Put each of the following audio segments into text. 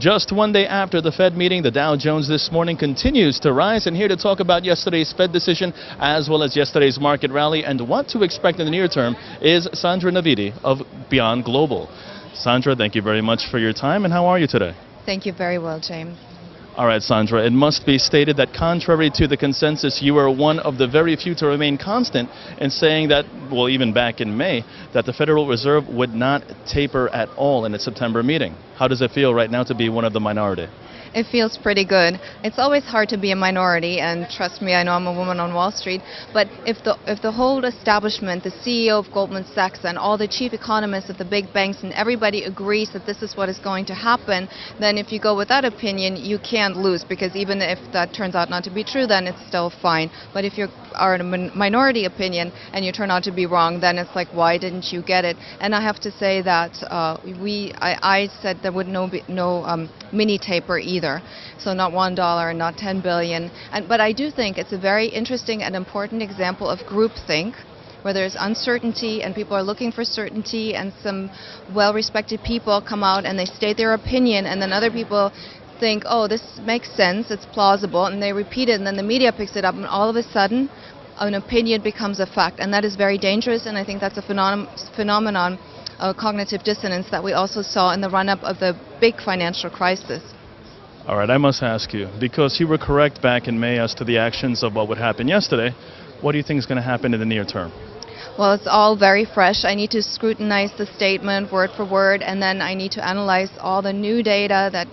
Just one day after the Fed meeting, the Dow Jones this morning continues to rise. And here to talk about yesterday's Fed decision as well as yesterday's market rally and what to expect in the near term is Sandra Navidi of BeyondGlobal. Sandra, thank you very much for your time. And how are you today? Thank you very well, James. All right, Sandra, it must be stated that contrary to the consensus, you are one of the very few to remain constant in saying that, well, even back in May, that the Federal Reserve would not taper at all in its September meeting. How does it feel right now to be one of the minority? It feels pretty good. It's always hard to be a minority, and trust me, I know I'm a woman on Wall Street, but if the whole establishment, the CEO of Goldman Sachs and all the chief economists of the big banks and everybody agrees that this is what is going to happen, then if you go with that opinion, you can't lose, because even if that turns out not to be true, then it's still fine. But if you are in a minority opinion and you turn out to be wrong, then it's like, why didn't you get it? And I have to say that I said there would be no mini taper either. So not $1 and not 10 billion. But I do think it's a very interesting and important example of groupthink, where there's uncertainty and people are looking for certainty, and some well-respected people come out and they state their opinion, and then other people think, oh, this makes sense, it's plausible, and they repeat it, and then the media picks it up, and all of a sudden an opinion becomes a fact. And that is very dangerous, and I think that's a phenomenon of cognitive dissonance that we also saw in the run-up of the big financial crisis. All right, I must ask you, because you were correct back in May as to the actions of what would happen yesterday, what do you think is going to happen in the near term? Well, it's all very fresh. I need to scrutinize the statement word for word, and then I need to analyze all the new data that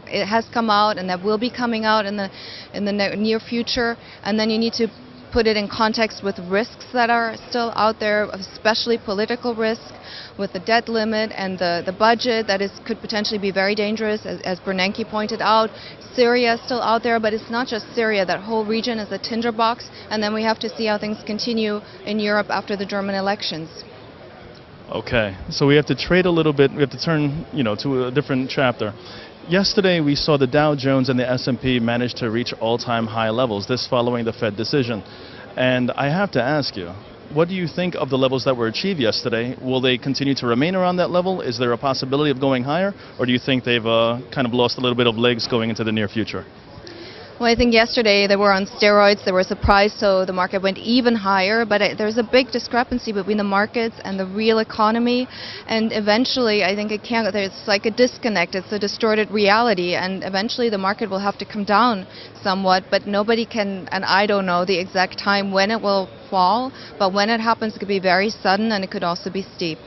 it has come out and that will be coming out in the near future, and then you need to put it in context with risks that are still out there, especially political risk, with the debt limit and the budget that could potentially be very dangerous, as Bernanke pointed out. Syria is still out there, but it's not just Syria. That whole region is a tinderbox, and then we have to see how things continue in Europe after the German elections. Okay, so we have to trade a little bit. We have to turn, to a different chapter. Yesterday, we saw the Dow Jones and the S&P manage to reach all-time high levels, this following the Fed decision. And I have to ask you, what do you think of the levels that were achieved yesterday? Will they continue to remain around that level? Is there a possibility of going higher? Or do you think they've kind of lost a little bit of legs going into the near future? Well, I think yesterday they were on steroids. They were surprised, so the market went even higher. But there's a big discrepancy between the markets and the real economy. And eventually, I think there's like a disconnect. It's a distorted reality. And eventually, the market will have to come down somewhat. But nobody can, and I don't know the exact time when it will fall. But when it happens, it could be very sudden, and it could also be steep.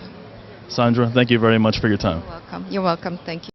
Sandra, thank you very much for your time. You're welcome. You're welcome. Thank you.